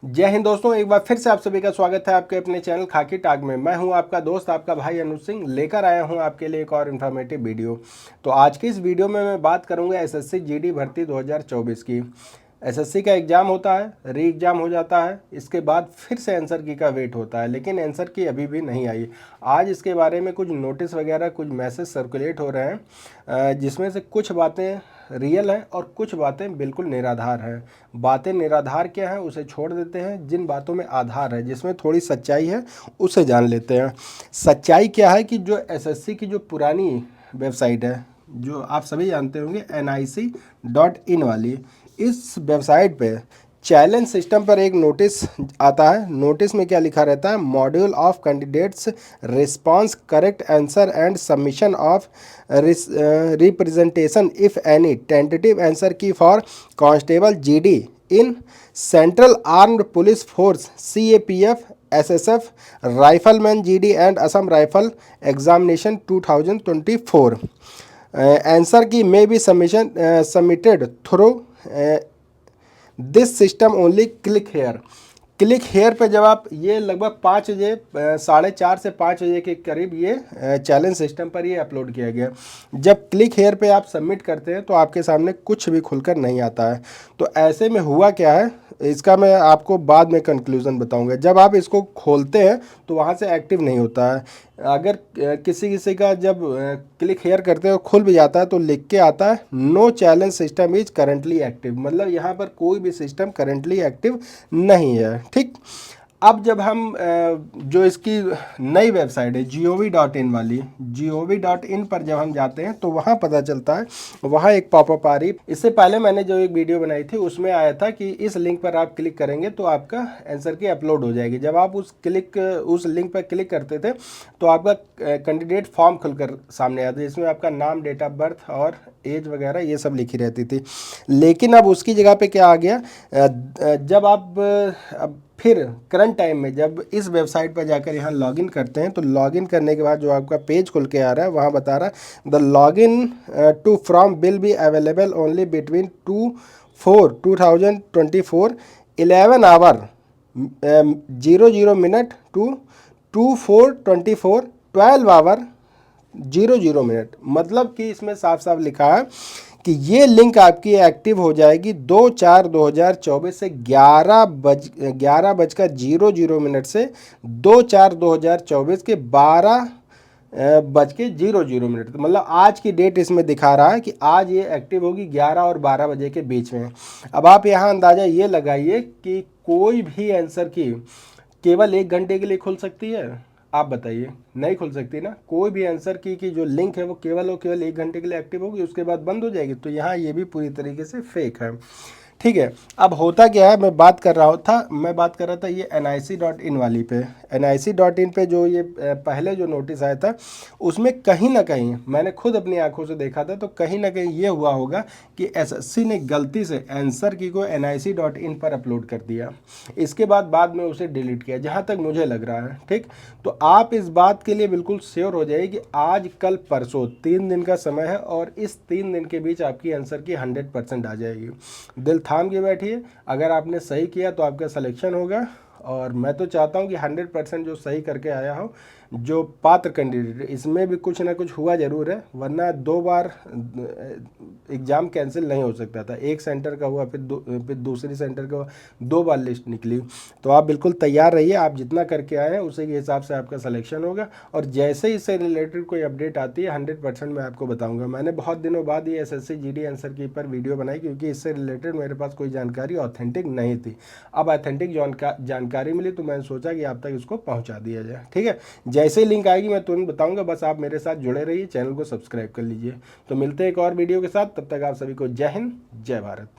जय हिंद दोस्तों, एक बार फिर से आप सभी का स्वागत है आपके अपने चैनल खाकी टाक में। मैं हूं आपका दोस्त, आपका भाई अनुज सिंह, लेकर आया हूं आपके लिए एक और इन्फॉर्मेटिव वीडियो। तो आज की इस वीडियो में मैं बात करूंगा एसएससी जीडी भर्ती 2024 की। एसएससी का एग्ज़ाम होता है, री एग्ज़ाम हो जाता है, इसके बाद फिर से आंसर की का वेट होता है, लेकिन आंसर की अभी भी नहीं आई। आज इसके बारे में कुछ नोटिस वगैरह, कुछ मैसेज सर्कुलेट हो रहे हैं, जिसमें से कुछ बातें रियल हैं और कुछ बातें बिल्कुल निराधार हैं। बातें निराधार क्या है उसे छोड़ देते हैं, जिन बातों में आधार है, जिसमें थोड़ी सच्चाई है, उसे जान लेते हैं। सच्चाई क्या है कि जो एसएससी की जो पुरानी वेबसाइट है, जो आप सभी जानते होंगे nic.in वाली, इस वेबसाइट पे चैलेंज सिस्टम पर एक नोटिस आता है। नोटिस में क्या लिखा रहता है? Module of candidates response correct answer and submission of representation if any tentative answer key for constable GD in central armed police force CAPF SSF rifleman GD and Assam rifle examination 2024 answer key may be submitted through this system only click here. Click here पे जब आप, ये लगभग 5 बजे, 4:30 से 5 बजे के करीब ये चैलेंज सिस्टम पर ये अपलोड किया गया। जब क्लिक हेयर पे आप सबमिट करते हैं तो आपके सामने कुछ भी खुलकर नहीं आता है। तो ऐसे में हुआ क्या है, इसका मैं आपको बाद में कंक्लूज़न बताऊंगा। जब आप इसको खोलते हैं तो वहाँ से एक्टिव नहीं होता है। अगर किसी किसी का जब क्लिक हेयर करते हो खुल भी जाता है तो लिख के आता है no challenge system is currently active, मतलब यहाँ पर कोई भी सिस्टम करेंटली एक्टिव नहीं है। ठीक, अब जब हम जो इसकी नई वेबसाइट है gov.in वाली, gov.in पर जब हम जाते हैं तो वहाँ पता चलता है, वहाँ एक पॉपअप आ रही। इससे पहले मैंने जो एक वीडियो बनाई थी उसमें आया था कि इस लिंक पर आप क्लिक करेंगे तो आपका आंसर की अपलोड हो जाएगी। जब आप उस लिंक पर क्लिक करते थे तो आपका कैंडिडेट फॉर्म खुलकर सामने आता है, जिसमें आपका नाम, डेट ऑफ बर्थ और एज वगैरह ये सब लिखी रहती थी। लेकिन अब उसकी जगह पे क्या आ गया, जब आप अब फिर करंट टाइम में जब इस वेबसाइट पर जाकर यहाँ लॉगिन करते हैं तो लॉगिन करने के बाद जो आपका पेज खुल के आ रहा है वहाँ बता रहा है the login to from will be available only between 2/4/2024 11 hour 00 to 2/4/24 12 hour 00 मतलब कि इसमें साफ साफ लिखा है कि ये लिंक आपकी एक्टिव हो जाएगी 2/4/2024 से 11:00 से 2/4/2024 के 12:00 मतलब आज की डेट इसमें दिखा रहा है कि आज ये एक्टिव होगी 11 और 12 बजे के बीच में। अब आप यहाँ अंदाज़ा ये लगाइए कि कोई भी आंसर की केवल 1 घंटे के लिए खुल सकती है। आप बताइए, नहीं खुल सकती ना। कोई भी आंसर की जो लिंक है वो केवल और केवल 1 घंटे के लिए एक्टिव होगी, उसके बाद बंद हो जाएगी। तो यहाँ ये भी पूरी तरीके से फेक है। ठीक है, अब होता क्या है, मैं बात कर रहा था ये nic.in वाली पे। nic.in पे जो ये पहले जो नोटिस आया था उसमें कहीं ना कहीं मैंने खुद अपनी आंखों से देखा था, तो कहीं ना कहीं ये हुआ होगा कि एसएससी ने गलती से आंसर की को nic.in पर अपलोड कर दिया। इसके बाद में उसे डिलीट किया, जहाँ तक मुझे लग रहा है। ठीक, तो आप इस बात के लिए बिल्कुल श्योर हो जाइए कि आज कल परसों 3 दिन का समय है और इस 3 दिन के बीच आपकी आंसर की 100% आ जाएगी। दिल थाम के बैठिए, अगर आपने सही किया तो आपका सिलेक्शन होगा। और मैं तो चाहता हूं कि 100% जो सही करके आया हो, जो पात्र कैंडिडेट, इसमें भी कुछ ना कुछ हुआ ज़रूर है, वरना 2 बार एग्ज़ाम कैंसिल नहीं हो सकता था। एक सेंटर का हुआ, फिर दूसरी सेंटर का हुआ, 2 बार लिस्ट निकली। तो आप बिल्कुल तैयार रहिए, आप जितना करके आए हैं उसी के हिसाब से आपका सिलेक्शन होगा। और जैसे ही इससे रिलेटेड कोई अपडेट आती है 100% मैं आपको बताऊंगा। मैंने बहुत दिनों बाद ये एसएससी जीडी आंसर की पर वीडियो बनाई, क्योंकि इससे रिलेटेड मेरे पास कोई जानकारी ऑथेंटिक नहीं थी। अब ऑथेंटिक जानकारी मिली तो मैंने सोचा कि आप तक इसको पहुँचा दिया जाए। ठीक है, जैसे ही लिंक आएगी मैं तुरंत बताऊंगा, बस आप मेरे साथ जुड़े रहिए, चैनल को सब्सक्राइब कर लीजिए। तो मिलते हैं एक और वीडियो के साथ, तब तक आप सभी को जय हिंद, जय भारत।